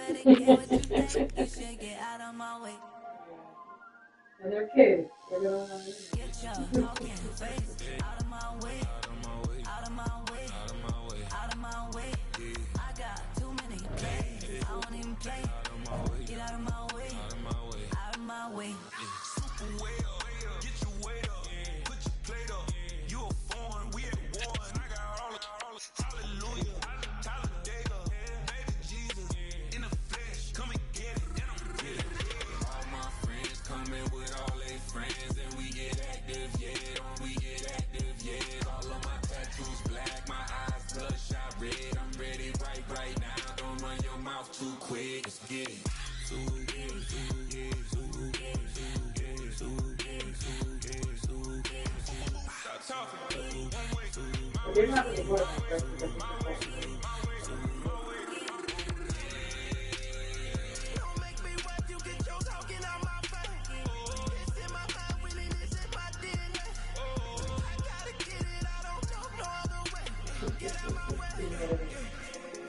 really care what you think. You should get out of my way. And they're kids. They're gonna get your talking face out of my way. Out of my way. Out of my way. Out of my way. I got too many plays. I won't even play. Get out of my way. Out of my way. Out of my way. Super way up. Get your weight up. Put your plate up. You a foreign. We at one. I got all the hallelujah. Talladega. Baby Jesus. In the flesh. Come and get it. And I'm with it. All my friends coming with all they friends. And we get active, yeah. We get active, yeah. All of my tattoos black. My eyes bloodshot red. I'm ready right now. Don't run your mouth too quick. Let's get it. they're not gonna work.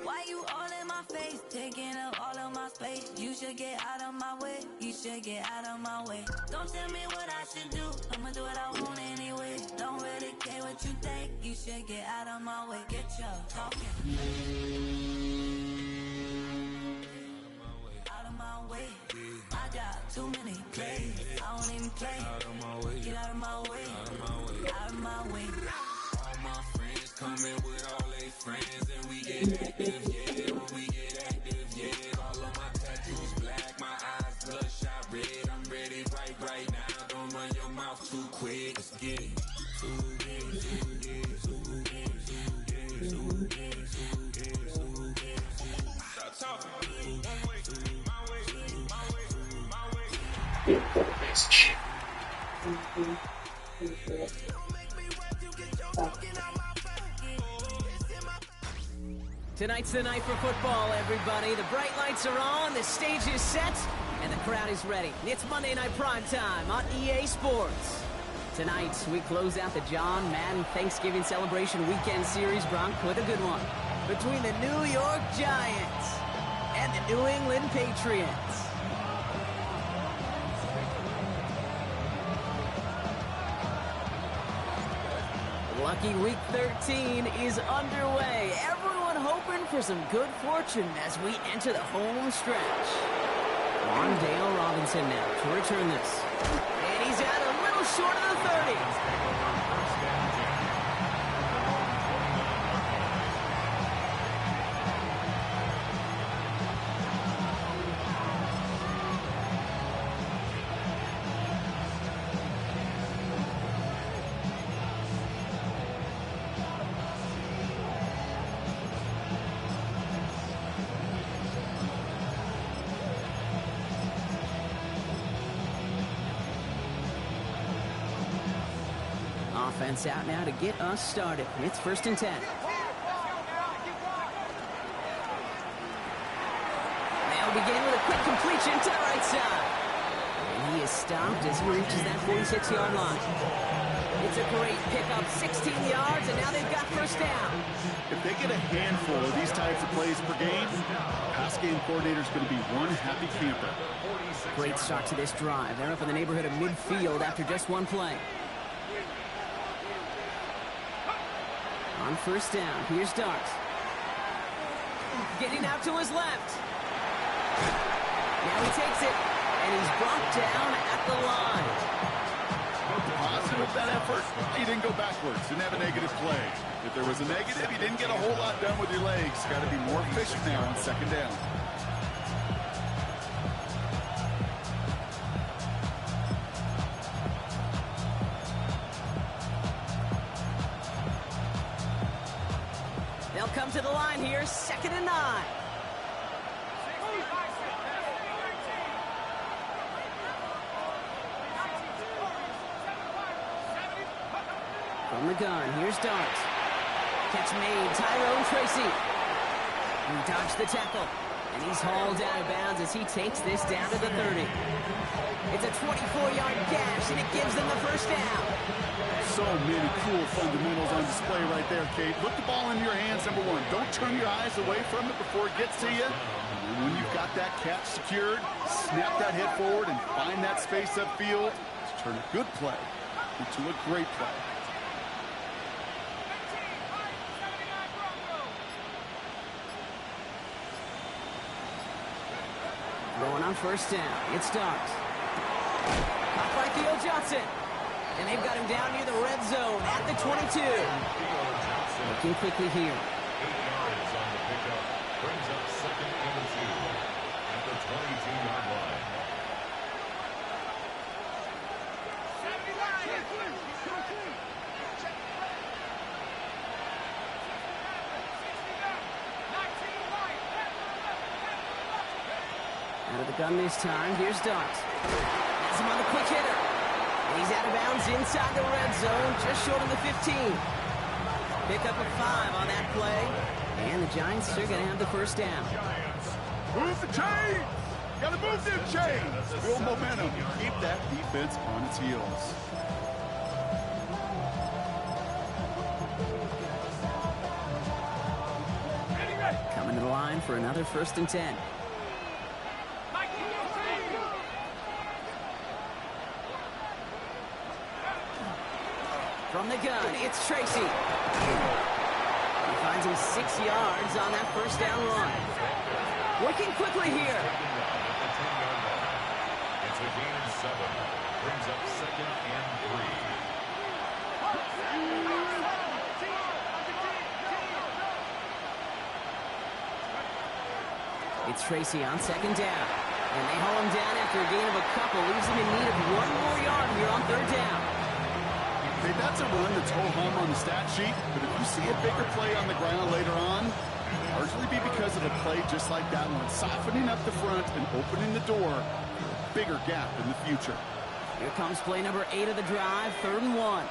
Why you all in my face, taking up all of my space? You should get out of my way. You should get out of my way. Don't tell me what I should do. I'ma do what I want anyway. Don't really care what you think. You should get out of my way. Get your talking. Out of my way. I got too many plays. I won't even play. Get out of my way. Out of my way. All my friends coming with all they friends, and we get active, yeah. We get active, yeah. All of my tattoos black, my eyes bloodshot red. I'm ready right now. Don't run your mouth too quick. Let's get it. Stop talking. One way, my way, my way, my way. Tonight's the night for football, everybody. The bright lights are on, the stage is set, and the crowd is ready. It's Monday Night Prime Time on EA Sports. Tonight, we close out the John Madden Thanksgiving Celebration Weekend Series, Bronc, with a good one between the New York Giants and the New England Patriots. Lucky Week 13 is underway. Everyone hoping for some good fortune as we enter the home stretch. Dale Robinson now to return this. And he's out a little short of the 30. Offense out now to get us started. It's 1st and 10. They'll begin with a quick completion to the right side. And he is stopped as he reaches that 46-yard line. It's a great pickup, 16 yards, and now they've got 1st down. If they get a handful of these types of plays per game, pass game coordinator is going to be one happy camper. Great start to this drive. They're up in the neighborhood of midfield after just one play. On 1st down, here's Darks. Getting out to his left. Now he takes it, and he's brought down at the line. Positive of that effort, he didn't go backwards, didn't have a negative play. If there was a negative, you didn't get a whole lot done with your legs. Got to be more efficient now on 2nd down. They'll come to the line here, 2nd and 9. From the gun, here's Darks. Catch made, Tyrone Tracy. He dodged the tackle, and he's hauled out of bounds as he takes this down to the 30. It's a 24-yard gash, and it gives them the 1st down. So many cool fundamentals on display right there, Kate. Put the ball in your hands, number one. Don't turn your eyes away from it before it gets to you. And when you've got that catch secured, snap that head forward and find that space upfield to turn a good play into a great play. Going on first down. It starts. Caught by Theo Johnson. And they've got him down near the red zone at the 22. Looking quickly here. 8 yards on the pickup. Brings up 2nd and 2 at the 22-yard line. Out of the gun this time. Here's Dart. Has him on the quick hitter. And he's out of bounds inside the red zone, just short of the 15. Pick up a 5 on that play. And the Giants are going to have the first down. Move the chains! Got to move them chains! Build momentum. Keep that defense on its heels. Coming to the line for another 1st and 10. From the gun, it's Tracy. He finds him 6 yards on that first down run. Working quickly here. It's a gain of 7. Brings up 2nd and 3. It's Tracy on 2nd down. And they haul him down after a gain of a couple. Leaves him in need of 1 more yard here on 3rd down. Hey, that's a run that's ho-hum on the stat sheet, but if you see a bigger play on the ground later on, it'll largely be because of a play just like that one, softening up the front and opening the door for a bigger gap in the future. Here comes play number 8 of the drive, 3rd and 1.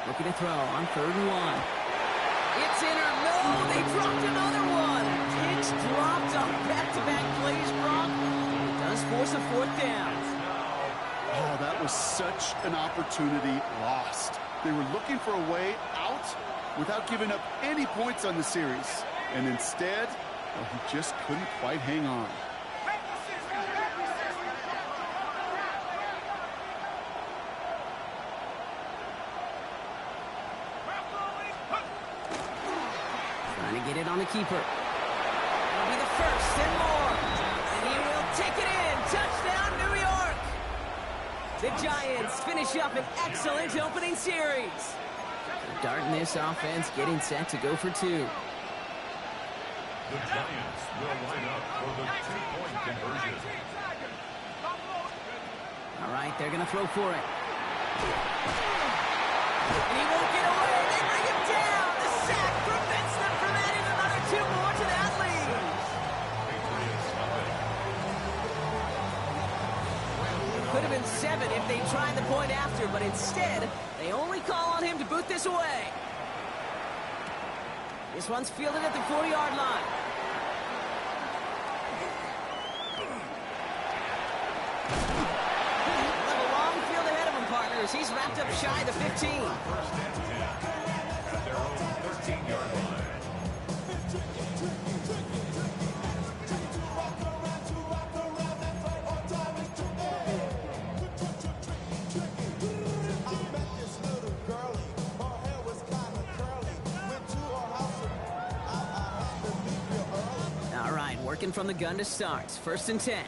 Looking to throw on 3rd and 1. It's in or no, they dropped another one. Kicks dropped on back-to-back plays, Brock. It does force a 4th down. Oh, that was such an opportunity lost. They were looking for a way out without giving up any points on the series. And instead, well, he just couldn't quite hang on. Get it on the keeper. It'll be the 1st and more. And he will take it in. Touchdown, New York. The Giants finish up an excellent opening series. Darting this offense, getting set to go for 2. The Giants will line up for the 2-point conversion. All right, they're going to throw for it. And he won't get away. They bring him down. The sack prevents them from adding another 2 more to that lead. It could have been 7 if they tried the point after, but instead, they only call on him to boot this away. This one's fielded at the 4-yard line. He'll have a long field ahead of him, partners. He's wrapped up shy of the 15. 1st and 10 at their own 13-yard line. All right, working from the gun to start. 1st and 10.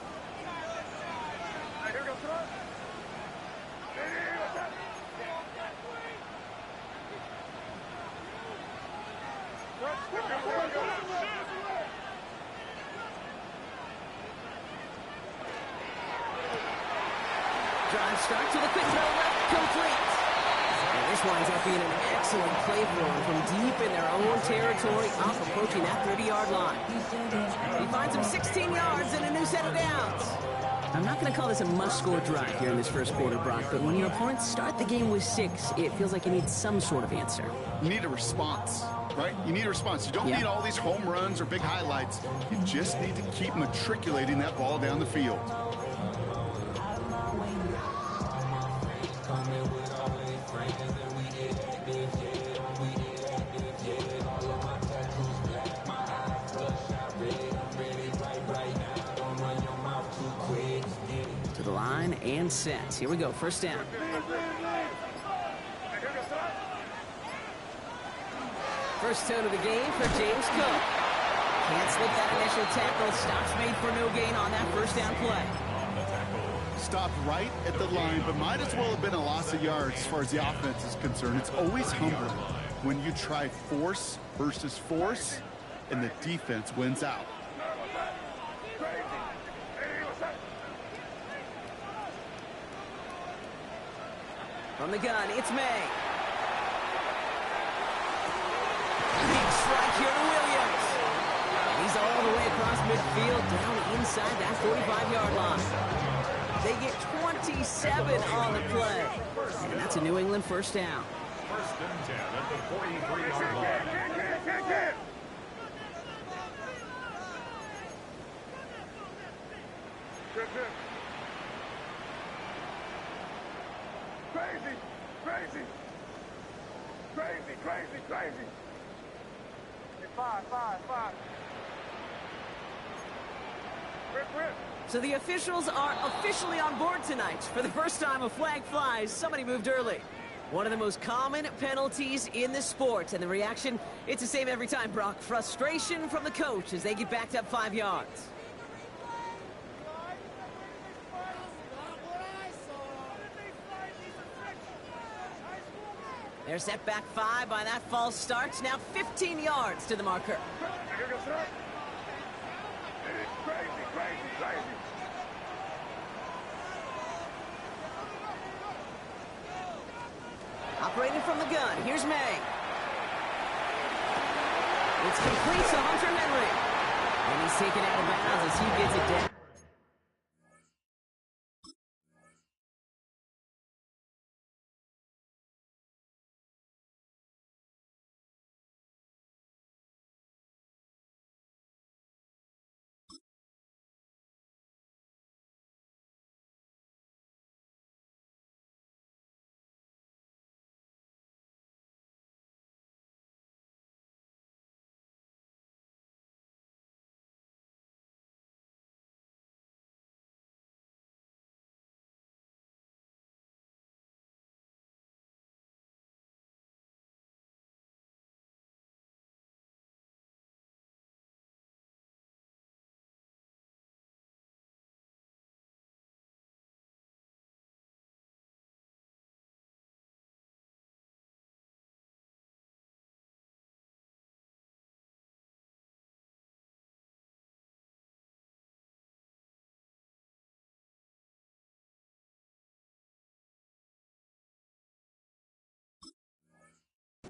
Drive start to the quick throw left, complete. And this winds up being an excellent play for them from deep in their own territory, up approaching that 30-yard line. He finds him 16 yards and a new set of downs. I'm not going to call this a must-score drive here in this first quarter, Brock, but when your opponents start the game with 6, it feels like you need some sort of answer. You need a response, right? You need a response. You don't need all these home runs or big highlights. You just need to keep matriculating that ball down the field. To the line and set. Here we go, first down. First tone of the game for James Cook. Can't slip that initial tackle. Stops made for no gain on that first down play. Stopped right at the line, but might as well have been a loss of yards as far as the offense is concerned. It's always humbling when you try force versus force, and the defense wins out. From the gun, it's May. Big strike here to Williams. And he's all the way across midfield, down inside that 45-yard line. They get 27 on the play. And that's a New England first down. First and 10 at the 43-yard line. Crazy. 5. So the officials are officially on board tonight. For the first time, a flag flies. Somebody moved early. One of the most common penalties in the sport. And the reaction, it's the same every time, Brock. Frustration from the coach as they get backed up 5 yards. They're set back 5 by that false start. Now 15 yards to the marker. Crazy. Operating from the gun, here's May. It's complete to Hunter Henry. And he's taken out of bounds as he gets it down.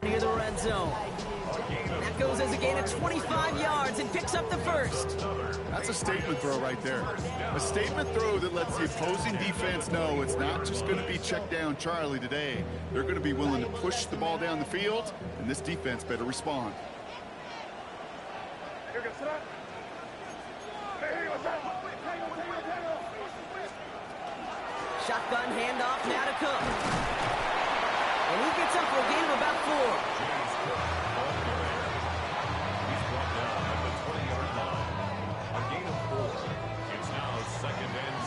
Near the red zone. That goes as a gain of 25 yards and picks up the first. That's a statement throw right there. A statement throw that lets the opposing defense know it's not just going to be check down Charlie today. They're going to be willing to push the ball down the field, and this defense better respond. Shotgun handoff now to Cook. And he gets up for a gain of about 4. James Cook on the air. He's brought down at the 20-yard line. A gain of 4. It's now 2nd and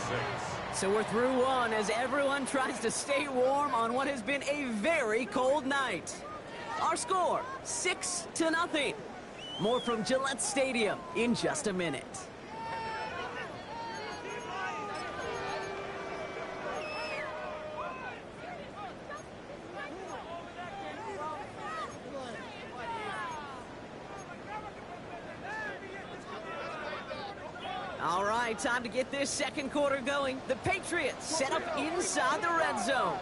6. So we're through one as everyone tries to stay warm on what has been a very cold night. Our score, 6-0. More from Gillette Stadium in just a minute. All right, time to get this second quarter going. The Patriots set up inside the red zone.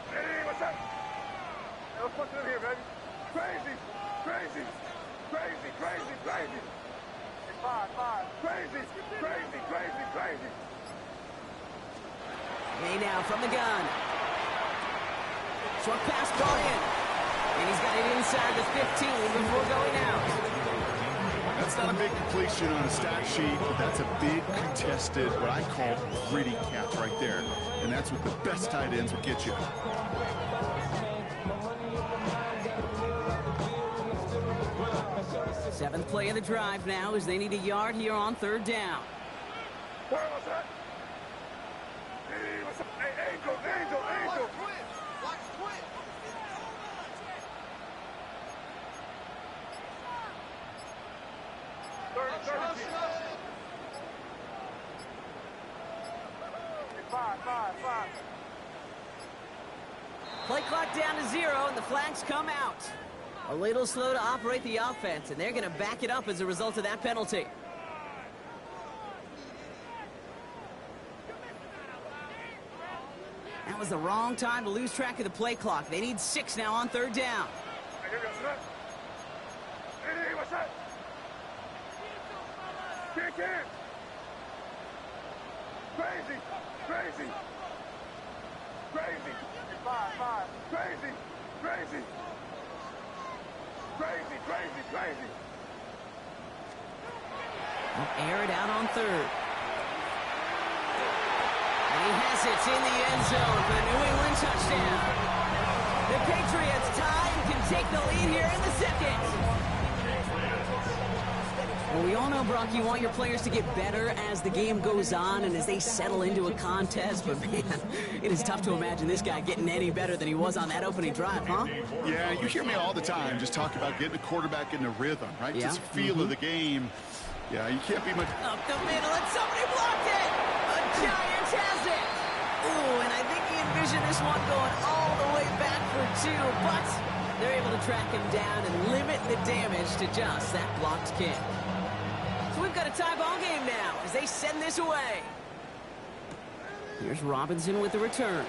Hey, what's up? Hey, let's put it in here, baby. Crazy. Hey, 5. Crazy. Hey, now from the gun. Short pass brought in. And he's got it inside the 15 before going out. That's not a big completion on a stat sheet, but that's a big contested, what I call gritty catch right there. And that's what the best tight ends will get you. Seventh play of the drive now as they need a yard here on third down. What's that? Hey, what's up? Hey, Angel. Watch Quinn. 5. Play clock down to 0, and the flags come out. A little slow to operate the offense, and they're going to back it up as a result of that penalty. That was the wrong time to lose track of the play clock. They need 6 now on third down. Hey, what's that? Can't. Crazy. 5. Crazy. They'll air it out on third. And he has it in the end zone for the New England touchdown. The Patriots tie and can take the lead here in the second. Well, we all know, Brock, you want your players to get better as the game goes on and as they settle into a contest. But, man, it is tough to imagine this guy getting any better than he was on that opening drive, huh? Yeah, you hear me all the time just talk about getting the quarterback in the rhythm, right? Yeah. Just feel of the game. Yeah, you can't be much... Up the middle, and somebody blocked it! A Giants has it! Ooh, and I think he envisioned this one going all the way back for 2, but they're able to track him down and limit the damage to just that blocked kick. So we've got a tie ball game now as they send this away. Here's Robinson with the return.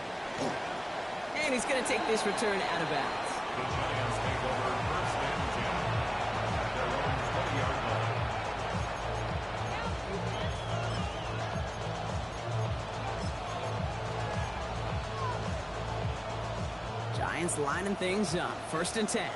And he's going to take this return out of bounds. The Giants take over first and 10 at their own 20-yard line. Giants lining things up. First and 10.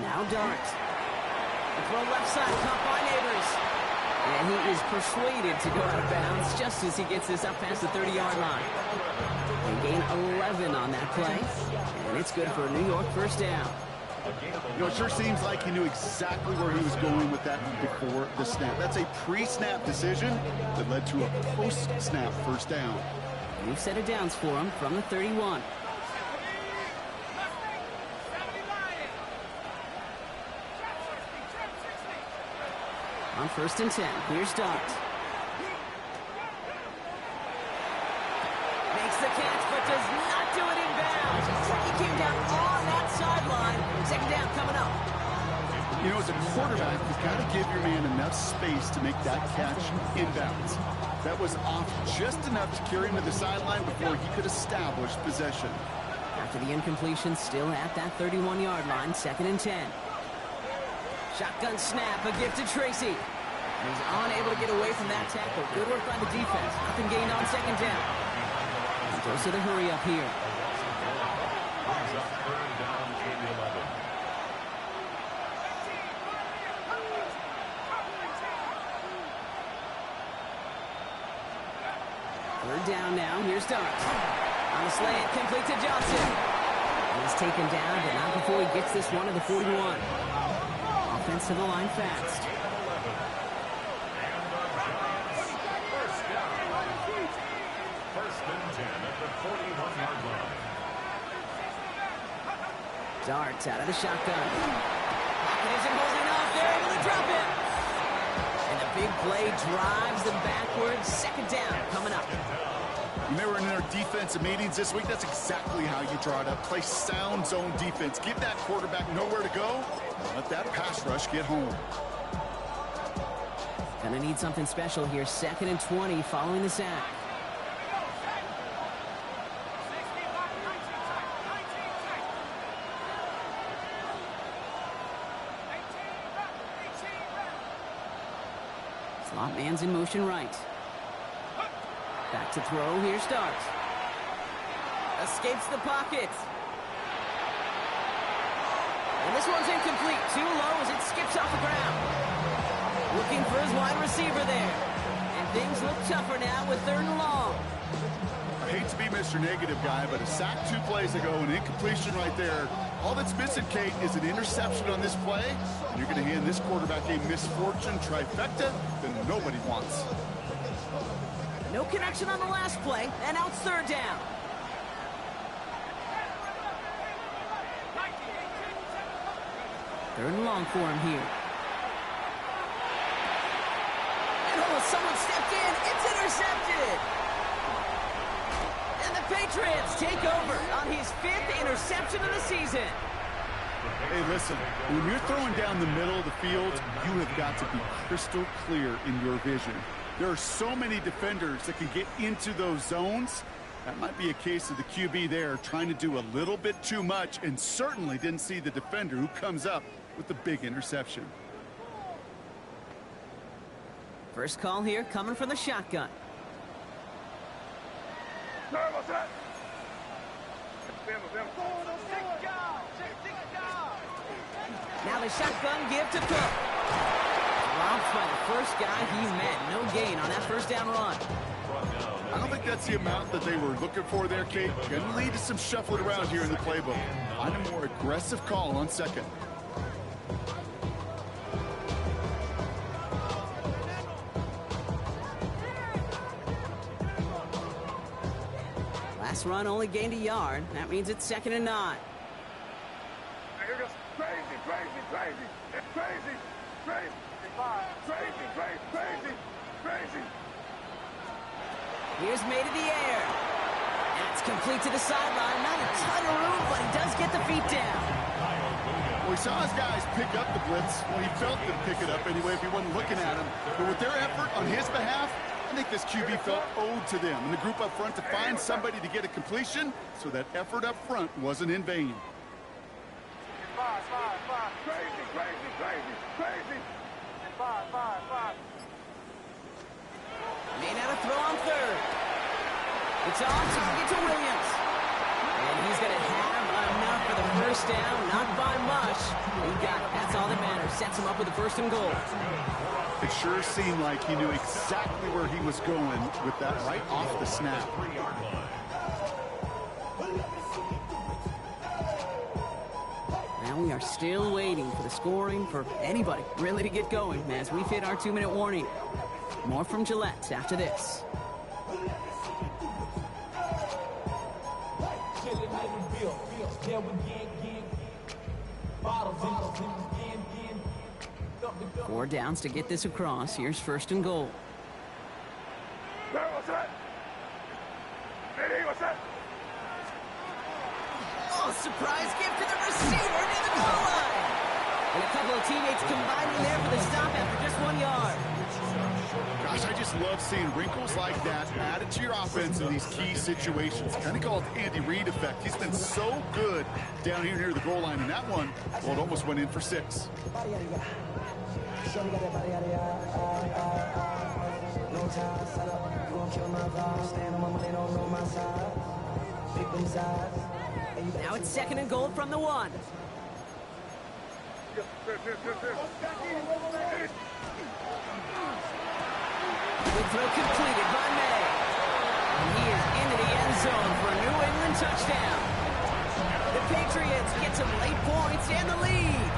Now Dart. The throw left side, caught by Neighbors. And he is persuaded to go out of bounds just as he gets this up past the 30-yard line. They gain 11 on that play. And it's good for a New York first down. You know, it sure seems like he knew exactly where he was going with that before the snap. That's a pre-snap decision that led to a post-snap first down. New set of downs for him from the 31. On first and 10, here's Dart. Makes the catch, but does not do it in bounds. Looks like he came down on that sideline. Second down coming up. You know, as a quarterback, you've got to give your man enough space to make that catch inbounds. That was off just enough to carry him to the sideline before he could establish possession. After the incompletion, still at that 31-yard line, second and 10. Shotgun snap, a gift to Tracy. He's unable to get away from that tackle. Good work by the defense. Nothing gained on second down. He goes to the hurry up here. Brings up third down to the 11. Third down now. Here's Dart. On the slant, complete to Johnson. He's taken down, but not before he gets this one to the 41. Offense to the line fast. First and 10 at the 41-yard line. Dart out of the shotgun. Pocket isn't holding off. They're able to drop it. And the big play drives them backwards. Second down coming up. When they were in their defensive meetings this week, that's exactly how you draw it up. Play sound zone defense. Give that quarterback nowhere to go. Let that pass rush get home. Gonna need something special here. Second and 20 following the sack. Slot man's in motion right. Back to throw. Here starts. Escapes the pocket. And this one's incomplete. Too low as it skips off the ground. Looking for his wide receiver there. And things look tougher now with 3rd and long. I hate to be Mr. Negative guy, but a sack 2 plays ago, an incompletion right there. All that's missing, Kate, is an interception on this play. And you're going to hand this quarterback a misfortune trifecta that nobody wants. No connection on the last play, and now it's 3rd down. Third and long for him here. And someone stepped in. It's intercepted. And the Patriots take over on his 5th interception of the season. Hey, listen, when you're throwing down the middle of the field, you have got to be crystal clear in your vision. There are so many defenders that can get into those zones. That might be a case of the QB there trying to do a little bit too much and certainly didn't see the defender who comes up with the big interception. First call here coming from the shotgun. Now the shotgun give to Cook. Dropped by the first guy he met. No gain on that first down run. I don't think that's the amount that they were looking for there, Kate. Going to lead to some shuffling around here in the playbook. Find a more aggressive call on 2nd. Last run only gained a yard. That means it's 2nd and 9. Here goes crazy. Here's made in the air. And it's complete to the sideline. Not a ton of room, but he does get the feet down. Well, he saw his guys pick up the blitz. Well, he felt them pick it up anyway if he wasn't looking at him. But with their effort on his behalf, I think this QB felt owed to them and the group up front to find somebody to get a completion, so that effort up front wasn't in vain. Made out a throw on 3rd. It's on target to Williams. And he's going to have enough for the first down, not by much. He got it. That's all that matters. Sets him up with the 1st and goal. It sure seemed like he knew exactly where he was going with that right off the snap. Now we are still waiting for the scoring for anybody really to get going as we've hit our 2-minute warning. More from Gillette after this. Four downs to get this across. Here's 1st and goal. Oh, surprise gift to the receiver near the goal line. And a couple of teammates combining there for the stop after just 1 yard. Gosh, I just love seeing wrinkles like that added to your offense in these key situations. Kind of called Andy Reid effect. He's been so good down here near the goal line in that one. Well, it almost went in for 6. Now it's 2nd and goal from the 1. Good throw completed by May. And he is into the end zone for a New England touchdown. The Patriots get some late points and the lead.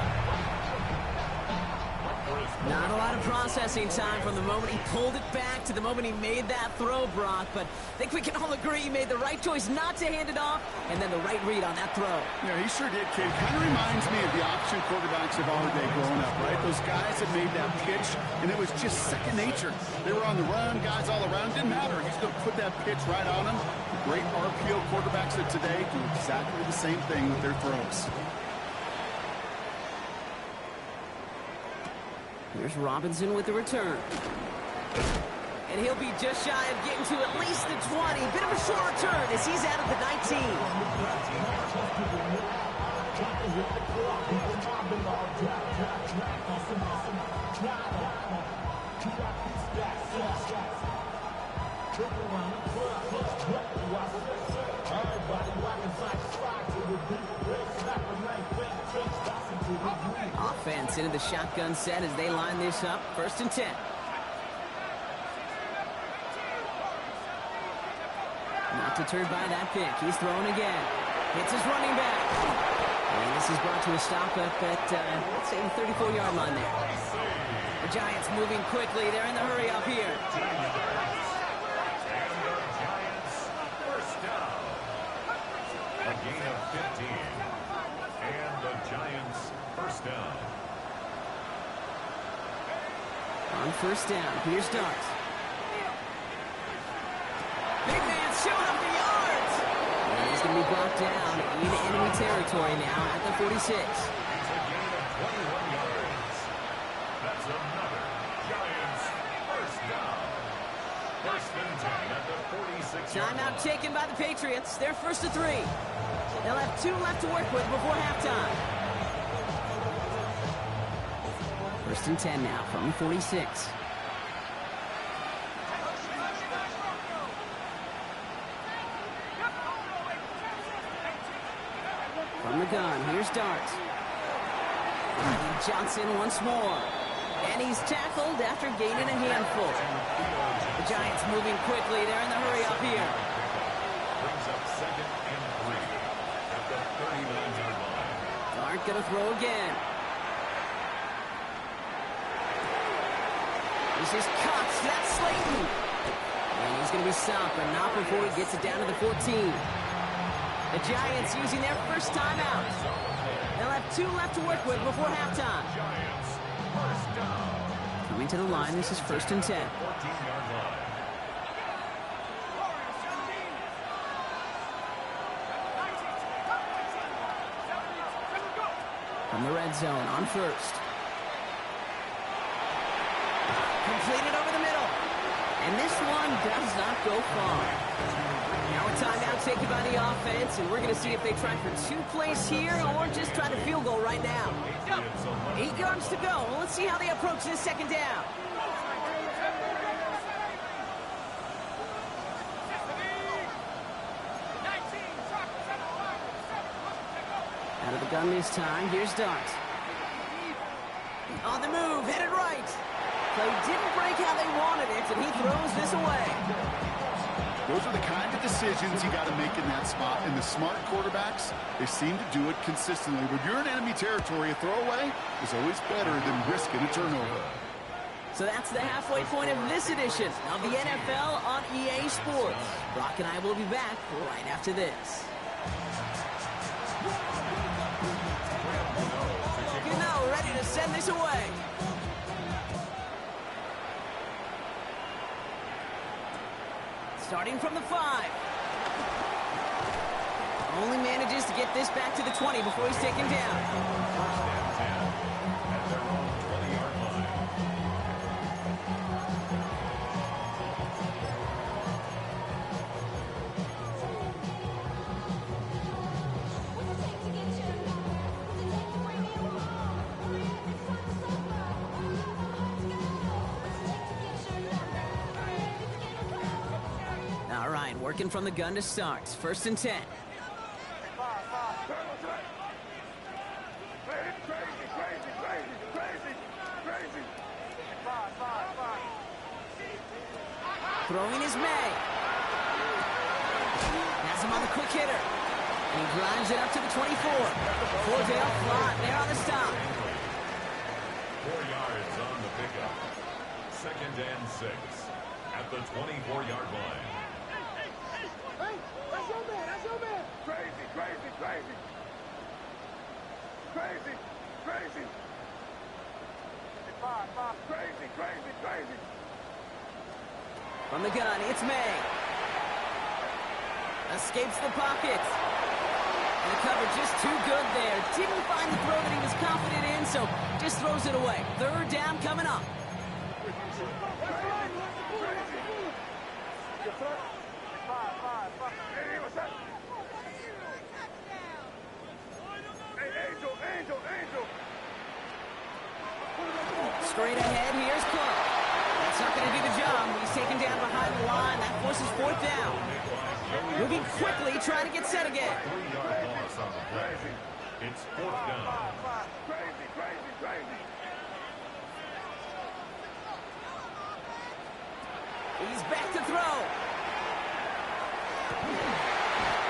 Not a lot of processing time from the moment he pulled it back to the moment he made that throw, Brock. But I think we can all agree he made the right choice not to hand it off, and then the right read on that throw. Yeah, he sure did, kid. Kind of reminds me of the option quarterbacks of our day growing up, right? Those guys that made that pitch, and it was just second nature. They were on the run, guys all around. Didn't matter. He's going to put that pitch right on them. The great RPO quarterbacks of today do exactly the same thing with their throws. Here's Robinson with the return. And he'll be just shy of getting to at least the 20. Bit of a short return as he's out of the 19. Offense into the shotgun set as they line this up. 1st and 10. Not deterred by that pick. He's throwing again. Hits his running back. And this is brought to a stop up at, let's say, the 34-yard line there. The Giants moving quickly. They're in the hurry up here. A gain of 15. And the Giants first down. On 1st down, here's Starks. Big man showing up the yards. And he's going to be brought down in enemy territory now at the 46. It's a gain of 21 yards. That's another Giants first down. 1st and 10 at the 46-yard line. Timeout taken by the Patriots. They're 1st to 3. They'll have 2 left to work with before halftime. 1st and 10 now from 46. From the gun, here's Dart. Johnson once more. And he's tackled after gaining a handful. The Giants moving quickly. They're in the hurry up here. Brings up 2nd and 3 at the 39-yard line. Dart gonna throw again. This is Cox. That's Slayton. And he's gonna be stopped, but not before he gets it down to the 14. The Giants using their first timeout. They'll have 2 left to work with before halftime. Giants first down. Coming to the line, this is 1st and 10. 14-yard line. From the red zone on 1st. Completed over the middle. And this one does not go far. Now a timeout taken by the offense, and we're going to see if they try for 2 plays here or just try the field goal right now. 8 yards to go. Well, let's see how they approach this 2nd down. Out of the gun this time. Here's Dart. On the move, headed right. Play didn't break how they wanted it, and he throws this away. Those are the kind of decisions you got to make in that spot. And the smart quarterbacks, they seem to do it consistently. When you're in enemy territory, a throwaway is always better than risking a turnover. So that's the halfway point of this edition of the NFL on EA Sports. Brock and I will be back right after this. Now ready to send this away. Starting from the 5. Only manages to get this back to the 20 before he's taken down. 1st and 10 at their own 20-yard line. All right, working from the gun to start. 1st and 10. Throwing is May. Has him on the quick hitter. And he drives it up to the 24. Cordell Flott there on the stop. 4 yards on the pickup. 2nd and 6 at the 24-yard line. Hey, that's your man, that's your man. Crazy, crazy, crazy. Crazy, crazy. Crazy, crazy, crazy. From the gun, it's May. Escapes the pocket. And the cover just too good there. Didn't find the throw that he was confident in, so just throws it away. 3rd down coming up. Hey, what's up? Hey, Angel. Straight ahead, here's Clark. That's not going to do the job. He's taken down behind the line. That forces Moving quickly, trying to get set again. 3-yard loss on the play. It's 4th down. Crazy, crazy, crazy. He's back to throw.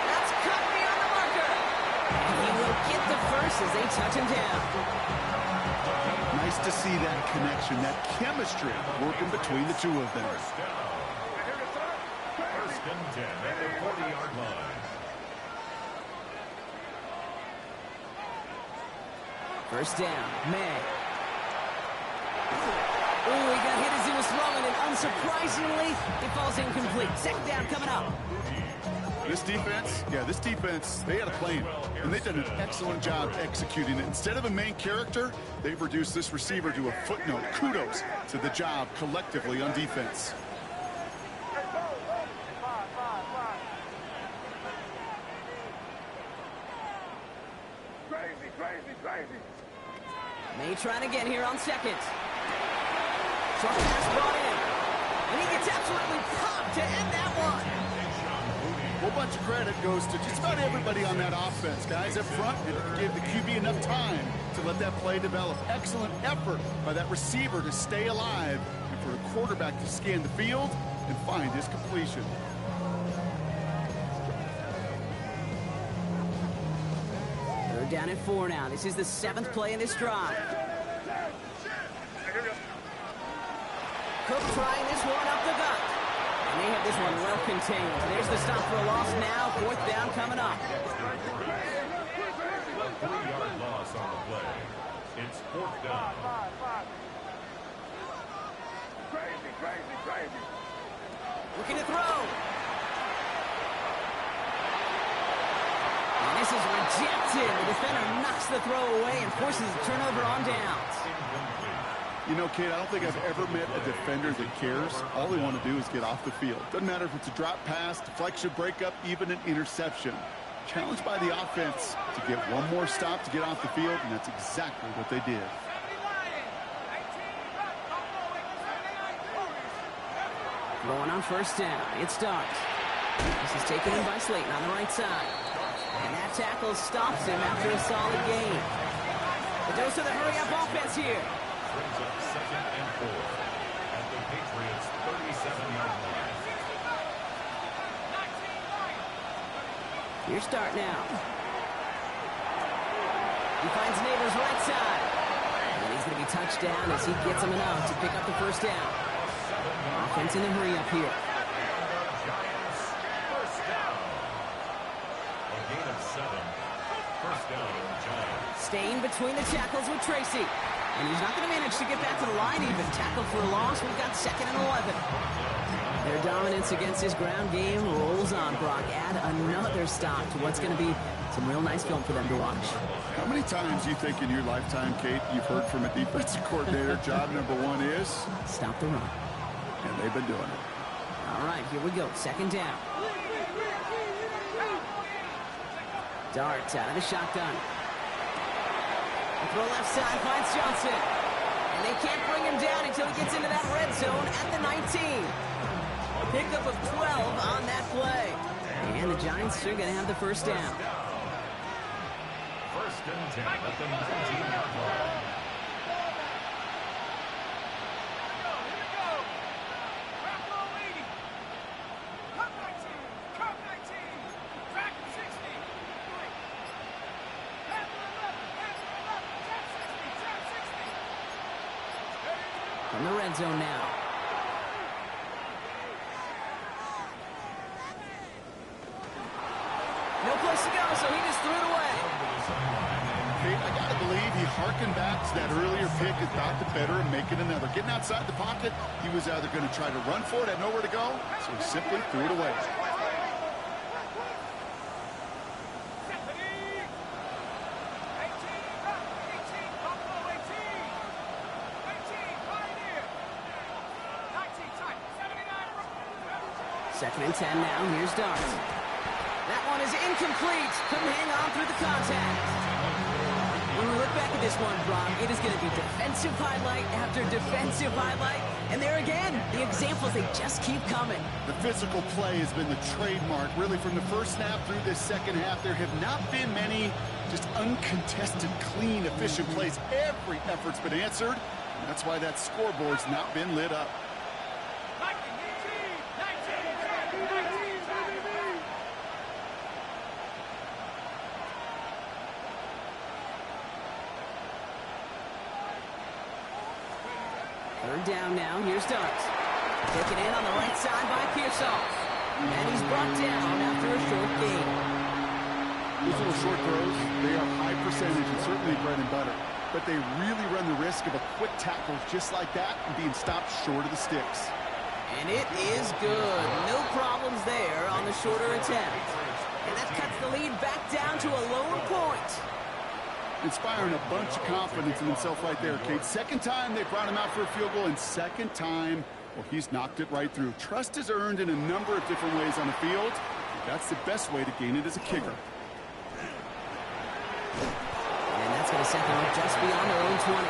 That's cut beyond the marker. He will get the first as they touch him down. Nice to see that connection, that chemistry working between the two of them. First down. First and 10 at the 40-yard line. First down, May. Oh, he got hit as he was throwing, and unsurprisingly, it falls incomplete. Second down coming up. This defense, they had a plan, and they've done an excellent job executing it. Instead of a main character, they've reduced this receiver to a footnote. Kudos to the job collectively on defense. Crazy, crazy, crazy. May trying again here on second. Short pass brought in. And he gets absolutely popped to end that one. A whole bunch of credit goes to just about everybody on that offense. Guys up front, it gave the QB enough time to let that play develop. Excellent effort by that receiver to stay alive and for the quarterback to scan the field and find his completion. Third down and 4 now. This is the 7th play in this drive. Cook trying this one up the gut. And they have this one well contained. There's the stop for a loss now. 4th down coming up. 3-yard loss on the play. It's 4th down. Crazy, crazy, crazy. Looking to throw. And this is rejected. The defender knocks the throw away and forces a turnover on downs. You know, Kate, I don't think I've ever met a defender that cares. All they want to do is get off the field. Doesn't matter if it's a drop pass, deflection, breakup, even an interception. Challenged by the offense to get one more stop to get off the field, and that's exactly what they did. Going on first down. It starts. This is taken in by Slayton on the right side. And that tackle stops him after a solid gain. The dose of the hurry-up offense here. Brings up 2nd and 4 at the Patriots' 37-yard line. Your start now. He finds Neighbors right side. And he's going to be touched down as he gets him enough to pick up the first down. Offense in the hurry-up here. Giants, first down. A gain of 7. First down, Giants. Staying between the tackles with Tracy. And he's not going to manage to get back to the line even. Tackle for a loss. We've got 2nd and 11. Their dominance against his ground game rolls on, Brock. Add another stop to what's going to be some real nice film for them to watch. How many times do you think in your lifetime, Kate, you've heard from a defensive coordinator, job number 1 is? Stop the run. And they've been doing it. All right, here we go. 2nd down. Darts out of the shotgun. Throw left side, finds Johnson. And they can't bring him down until he gets into that red zone at the 19. Pickup of 12 on that play. And the Giants are going to have the first down. First and 10 at the 19-yard line. From the red zone now. No place to go, so he just threw it away. Kate, I got to believe he harkened back to that earlier pick and thought the better of making another. Getting outside the pocket, he was either going to try to run for it, had nowhere to go, so he simply threw it away. Second and 10 now. Here's Darts. That one is incomplete. Couldn't hang on through the contact. When we look back at this one, Brock, it is going to be defensive highlight after defensive highlight. And there again, the examples, they just keep coming. The physical play has been the trademark. Really, from the first snap through this second half, there have not been many just uncontested, clean, efficient plays. Every effort's been answered. And that's why that scoreboard's not been lit up. Third down now. Here's Dart. Taken in on the right side by Pearsall. And he's brought down after a short gain. Those little short throws, they are high percentage and certainly bread and butter. But they really run the risk of a quick tackle just like that and being stopped short of the sticks. And it is good. No problems there on the shorter attempt. And that cuts the lead back down to a lone point. Inspiring a bunch of confidence in himself right there, Kate. Second time they brought him out for a field goal, and second time, well, he's knocked it right through. Trust is earned in a number of different ways on the field. That's the best way to gain it as a kicker. And that's going to set them up just beyond their own 20.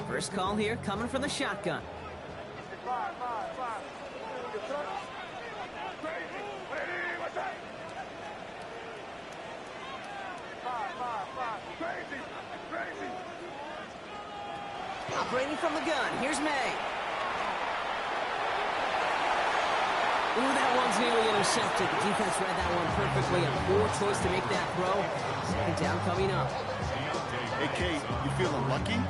First call here coming from the shotgun. Operating from the gun, here's May. Ooh, that one's nearly intercepted. The defense read that one perfectly. A poor choice to make that throw. Second down coming up. Hey, Kate, you feeling lucky?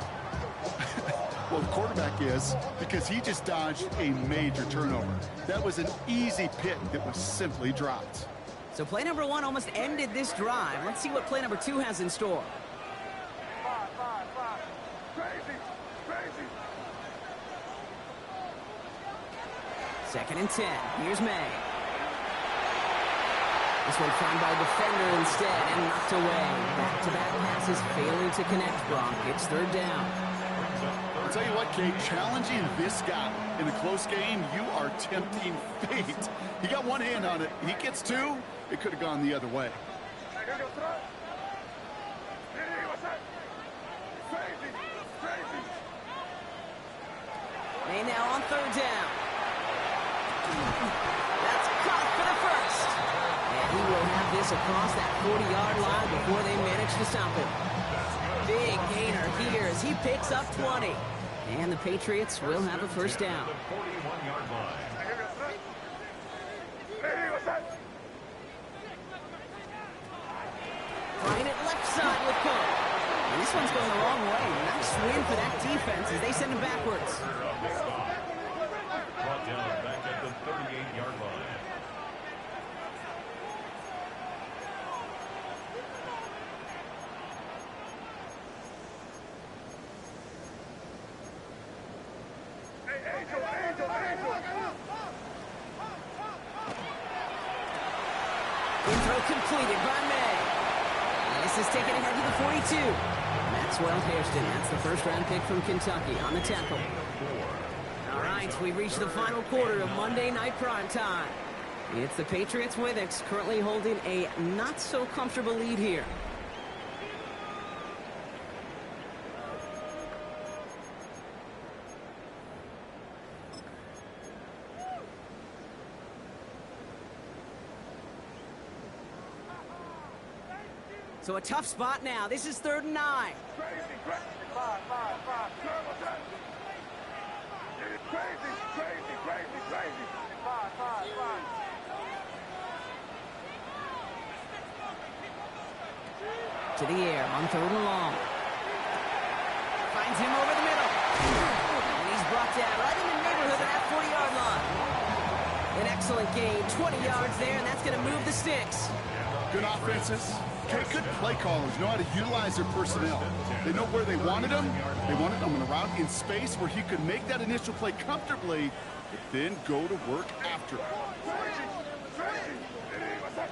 Well, the quarterback is, because he just dodged a major turnover. That was an easy pick that was simply dropped. So play number one almost ended this drive. Let's see what play number two has in store. Second and 10. Here's May. This one found by a defender instead and knocked away. Back-to-back passes failing to connect, Brock. It's third down. I'll tell you what, Kate, challenging this guy in a close game, you are tempting fate. He got one hand on it. He gets two. It could have gone the other way. May now on third down. That's caught for the first. And he will have this across that 40-yard line before they manage to stop him. Big gainer here as he picks up 20. And the Patriots will have a first down. Trying it left side with Cook. And this one's going the wrong way. Nice win for that defense as they send him backwards. Brought down back at the 38-yard line. Throw completed by May. And this is taken ahead to the 42. Maxwell Hairston, that's the first-round pick from Kentucky on the tackle. All right, we've reached the final quarter of Monday Night Prime Time. It's the Patriots with X currently holding a not-so-comfortable lead here. So a tough spot now. This is 3rd and 9. To the air on 3rd and long. Finds him over the middle. And he's brought down right in the neighborhood of that 40-yard line. An excellent gain, 20 yards there, and that's going to move the sticks. Good offenses. Okay, good play callers know how to utilize their personnel. They know where they wanted him. They wanted him on a route in space where he could make that initial play comfortably, but then go to work after. Crazy, crazy. What's that?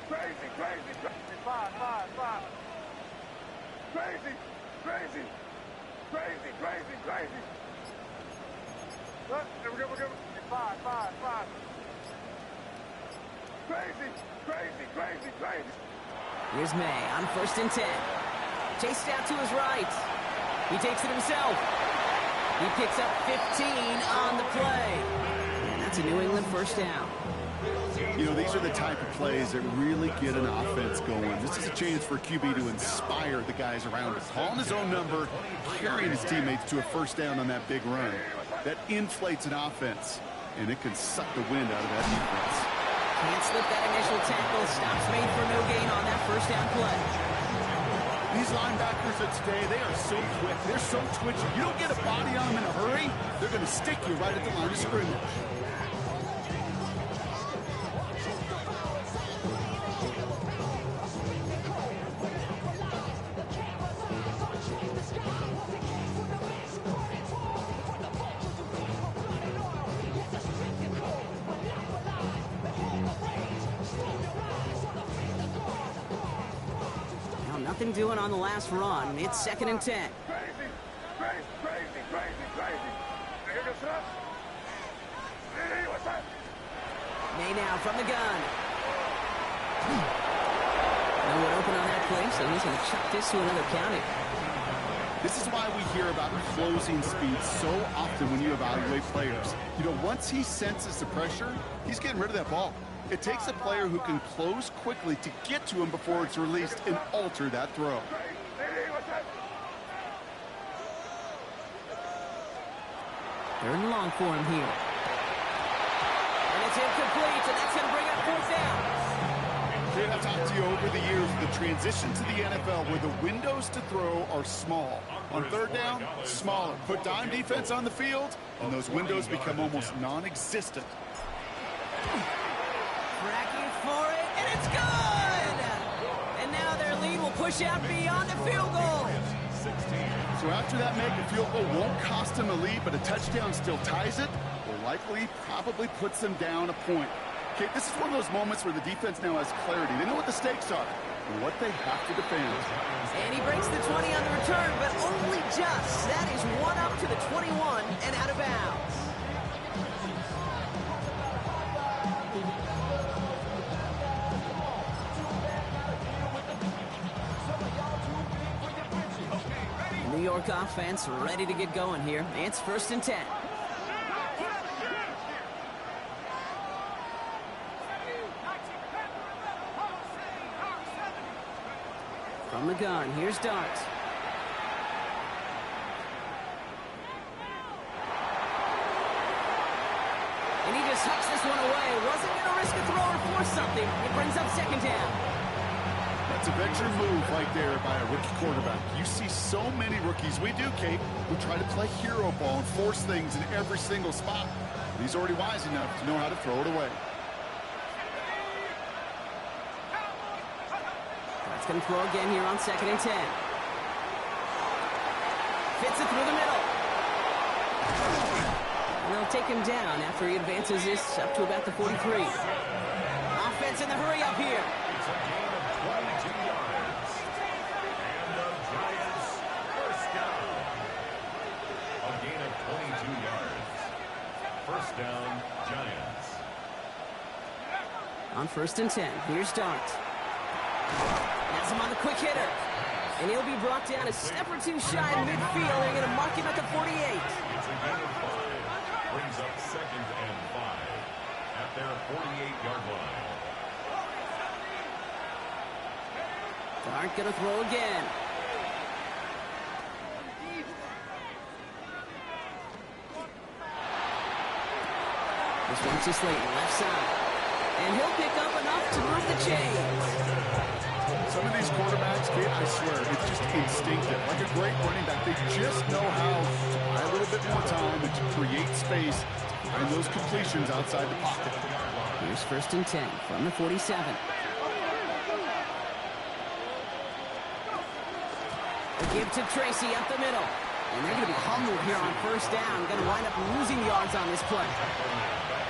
Crazy, crazy, crazy. Five. Crazy, crazy, crazy, crazy, crazy. Look, we're good. Five. Crazy, crazy, crazy, crazy. Here's May on 1st and 10. Chased out to his right. He takes it himself. He picks up 15 on the play. And that's a New England first down. You know, these are the type of plays that really get an offense going. This is a chance for a QB to inspire the guys around him. Calling his own number, carrying his teammates to a first down on that big run. That inflates an offense, and it can suck the wind out of that defense. Can't slip that initial tackle. Stops made for no gain on that first down play. These linebackers of today, they are so quick. They're so twitchy. You don't get a body on them in a hurry, they're going to stick you right at the line of scrimmage. Nothing doing on the last run. It's 2nd and 10. Crazy. Here goes up. Hey, what's that? May now from the gun. No one open on that play, so he's going to chuck this to another county. This is why we hear about closing speed so often when you evaluate players. You know, once he senses the pressure, he's getting rid of that ball. It takes a player who can close quickly to get to him before it's released and alter that throw. Hey, what's that? 3rd and long for him here. And it's incomplete, and that's going to bring up 4th down. Jay, I've talked to you over the years of the transition to the NFL where the windows to throw are small. On 3rd down, smaller. Put dime defense on the field, and those windows become almost non-existent. Tracking for it, and it's good! And now their lead will push out beyond the field goal. So after that make, a field goal won't cost them a lead, but a touchdown still ties it, or likely probably puts them down a point. Okay, this is one of those moments where the defense now has clarity. They know what the stakes are and what they have to defend. And he breaks the 20 on the return, but only just. That is one up to the 21 and out of bounds. New York offense ready to get going here. It's 1st and 10. From the gun, here's Dart. And he just hucks this one away. Wasn't going to risk a throw or force something. It brings up 2nd down. That's a venture move right there by a rookie quarterback. You see so many rookies, we do, Kate, who try to play hero ball and force things in every single spot. He's already wise enough to know how to throw it away. That's going to throw again here on 2nd and 10. Fits it through the middle. And they'll take him down after he advances this up to about the 43. Offense in the hurry up here. It's a gain of 22 yards. And the Giants first down. A gain of 22 yards. First down, Giants. On 1st and 10, here's Dart. Has him on the quick hitter. And he'll be brought down a step or two shy of midfield. They're going to mark him at the 48. It's a gain of 5. Brings up 2nd and 5 at their 48-yard line. Dart going to throw again. This one's to Slayton, left side. And he'll pick up enough to move the chains. Some of these quarterbacks, Kate, I swear, it's just instinctive. Like a great running back, they just know how to buy a little bit more time and to create space and those completions outside the pocket. Here's 1st and 10 from the 47. A give to Tracy up the middle. And they're going to be humbled here on first down. Going to wind up losing yards on this play.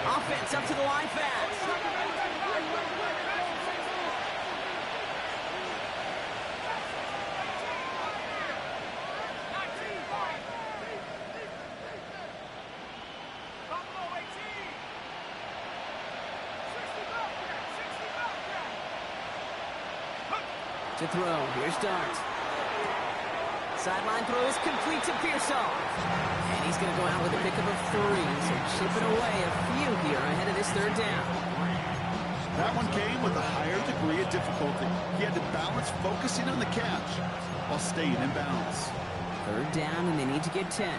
Offense up to the line fast. To throw. Here's Dart. Sideline throw is complete to Pearsall. And he's going to go out with a pickup of 3. So chipping away a few here ahead of this third down. That one came with a higher degree of difficulty. He had to balance focusing on the catch while staying in bounds. Third down, and they need to get 10.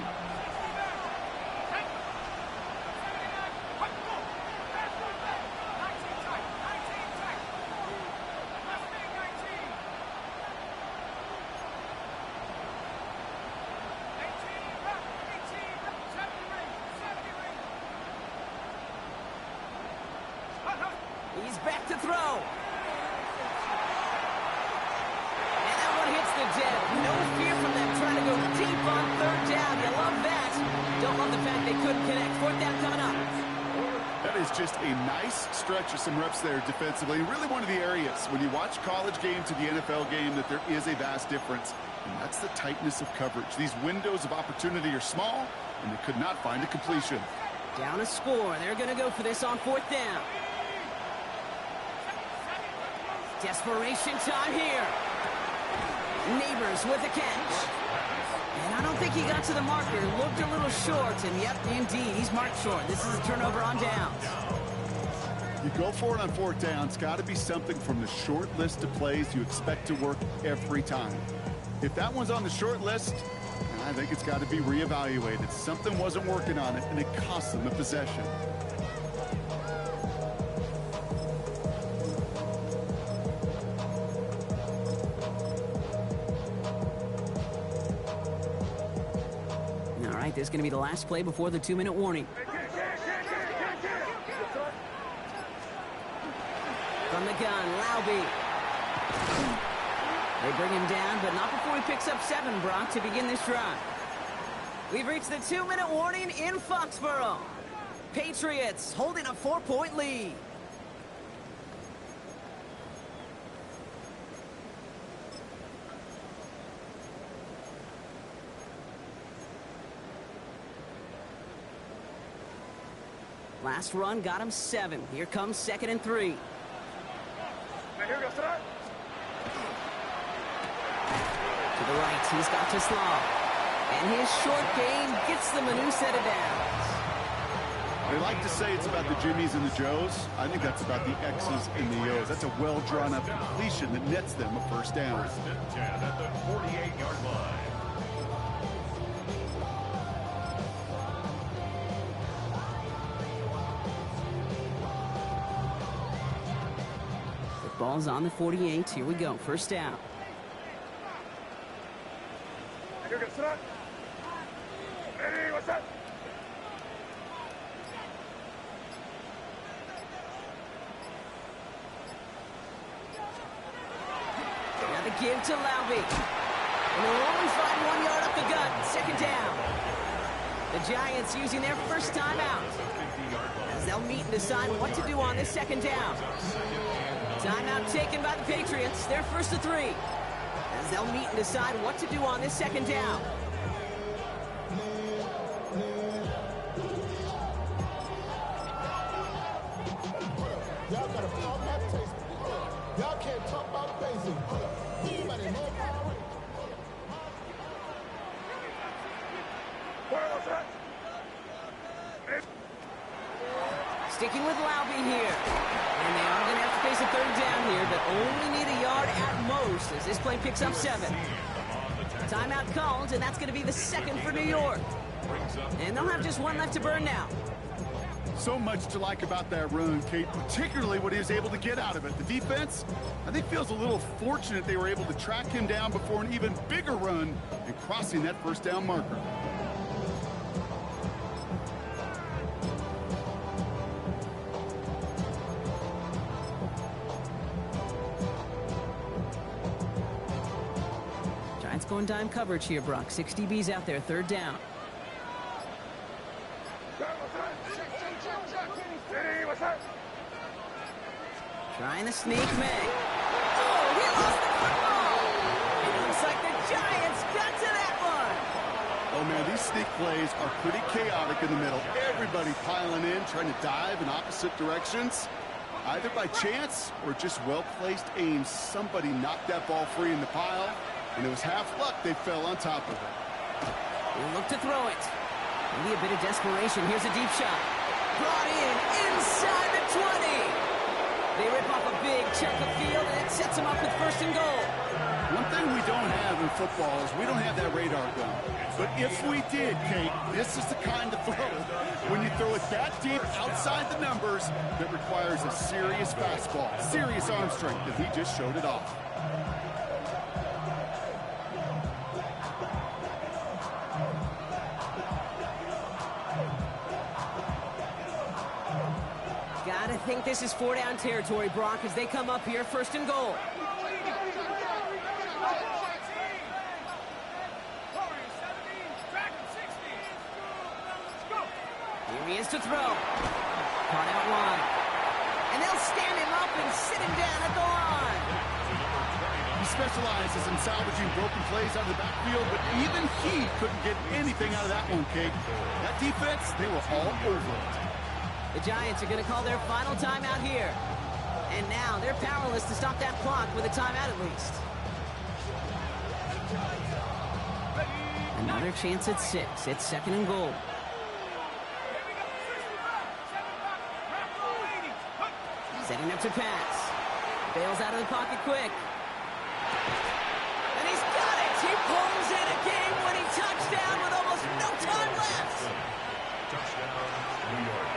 He's back to throw. And that one hits the deck. No fear from them trying to go deep on third down. You love that. Don't love the fact they couldn't connect. Fourth down coming up. That is just a nice stretch of some reps there defensively. Really one of the areas when you watch college game to the NFL game that there is a vast difference. And that's the tightness of coverage. These windows of opportunity are small, and they could not find a completion. Down a score. They're going to go for this on fourth down. Desperation time here. Neighbors with a catch. And I don't think he got to the marker. Looked a little short, and yep, indeed, he's marked short. This is a turnover on downs. You go for it on fourth down. It's got to be something from the short list of plays you expect to work every time. If that one's on the short list, I think it's got to be reevaluated. Something wasn't working on it, and it cost them a possession. All right, this is going to be the last play before the 2-minute warning. From the gun, Laube. They bring him down, but not before he picks up 7, Brock, to begin this drive. We've reached the 2-minute warning in Foxborough. Patriots holding a 4-point lead. Last run got him 7. Here comes 2nd and 3. To the right, he's got to Slaw. And his short gain gets them a new set of downs. They like to say it's about the Jimmies and the Joes. I think that's about the X's and the O's. That's a well-drawn-up completion that nets them a first down. First and 10 at the 48-yard line. Ball's on the 48. Here we go. First down. Hey, what's up? Now the give to Laube. And they'll only find 1 yard up the gut. Second down. The Giants using their first timeout as they'll meet and decide what to do on this second down. Timeout taken by the Patriots. They're first to 3. As they'll meet and decide what to do on this second down. Y'all gotta pop my taste. Y'all can't talk about basic. Anybody know about it? What's that? Sticking with Laube here. And they are going to have to face a third down here, but only need a yard at most as this play picks up 7. Timeout called, and that's going to be the 2nd for New York. And they'll have just 1 left to burn now. So much to like about that run, Kate, particularly what he was able to get out of it. The defense, I think, feels a little fortunate they were able to track him down before an even bigger run and crossing that first down marker. and dime coverage here, Brock. 6 DBs out there, third down. Trying to sneak May. Oh, he lost the football! And it looks like the Giants got to that one! Oh, man, these sneak plays are pretty chaotic in the middle. Everybody piling in, trying to dive in opposite directions. Either by chance or just well-placed aim, somebody knocked that ball free in the pile, and it was half luck they fell on top of it. We'll look to throw it. Maybe a bit of desperation. Here's a deep shot. Brought in inside the 20. They rip off a big chunk of field, and it sets them up with first and goal. One thing we don't have in football is we don't have that radar gun. But if we did, Kate, this is the kind of throw, when you throw it that deep outside the numbers, that requires a serious fastball, serious arm strength, and he just showed it off. Gotta think this is 4-down territory, Brock, as they come up here, first and goal. Here he is to throw. Caught out wide. And they'll stand him up and sit him down at the line. He specializes in salvaging broken plays out of the backfield, but even he couldn't get anything out of that one, Kate. That defense, they were all over it. The Giants are going to call their final timeout here. And now they're powerless to stop that clock with a timeout at least. Another chance at 6. It's second and goal. Setting up to pass. Bails out of the pocket quick. And he's got it! He pulls in a game-winning touchdown with almost no time left!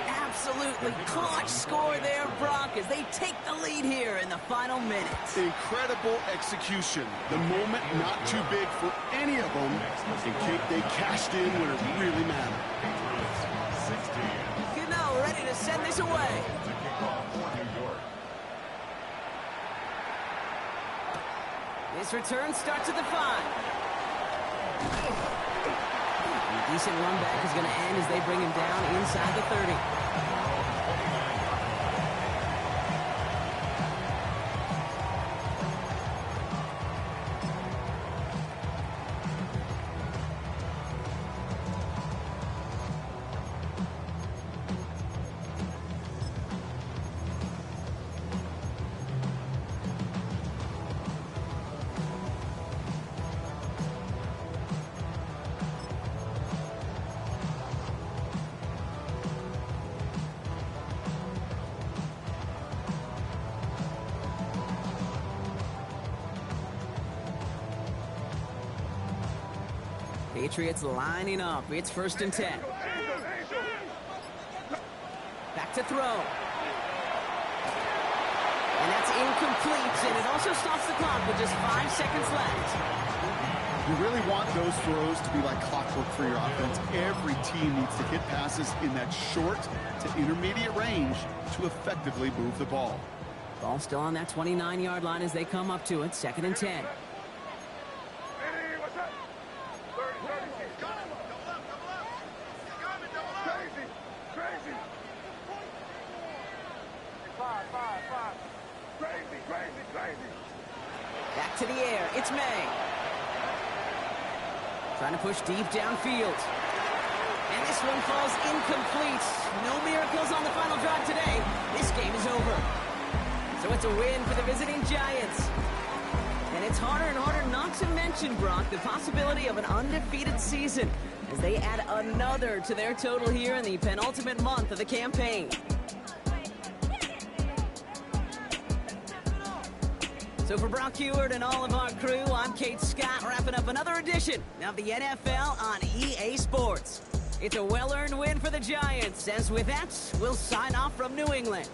Absolutely clutch score there, Brock, as they take the lead here in the final minutes. Incredible execution. The moment not too big for any of them. And Kate, they cashed in when it really mattered. Cano ready to send this away. This return starts at the 5. A decent run back is going to end as they bring him down inside the 30. Patriots lining up. It's first and 10. Back to throw. And that's incomplete, and it also stops the clock with just 5 seconds left. You really want those throws to be like clockwork for your offense. Every team needs to hit passes in that short to intermediate range to effectively move the ball. Ball still on that 29-yard line as they come up to it. Second and 10. Back to the air. It's May. Trying to push deep downfield. And this one falls incomplete. No miracles on the final drive today. This game is over. So it's a win for the visiting Giants. And it's harder and harder not to mention, Brock, the possibility of an undefeated season as they add another to their total here in the penultimate month of the campaign. So for Brock Heward and all of our crew, I'm Kate Scott, wrapping up another edition of the NFL on EA Sports. It's a well-earned win for the Giants, as with that, we'll sign off from New England.